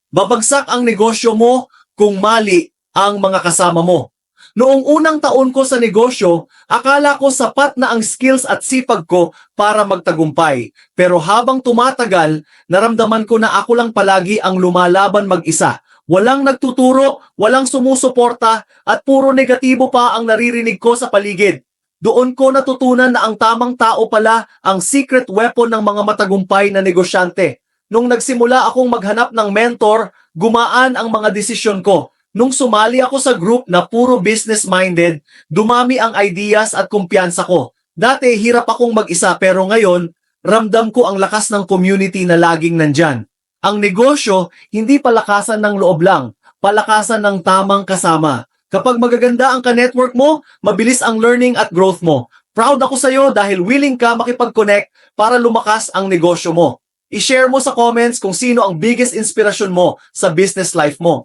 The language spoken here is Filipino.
Babagsak ang negosyo mo kung mali ang mga kasama mo. Noong unang taon ko sa negosyo, akala ko sapat na ang skills at sipag ko para magtagumpay. Pero habang tumatagal, naramdaman ko na ako lang palagi ang lumalaban mag-isa. Walang nagtuturo, walang sumusuporta, at puro negatibo pa ang naririnig ko sa paligid. Doon ko natutunan na ang tamang tao pala ang secret weapon ng mga matagumpay na negosyante. Nung nagsimula akong maghanap ng mentor, gumaan ang mga desisyon ko. Nung sumali ako sa group na puro business-minded, dumami ang ideas at kumpiyansa ko. Dati hirap akong mag-isa pero ngayon, ramdam ko ang lakas ng community na laging nandyan. Ang negosyo, hindi palakasan ng loob lang, palakasan ng tamang kasama. Kapag magaganda ang ka-network mo, mabilis ang learning at growth mo. Proud ako sa'yo dahil willing ka makipag-connect para lumakas ang negosyo mo. I-share mo sa comments kung sino ang biggest inspirasyon mo sa business life mo.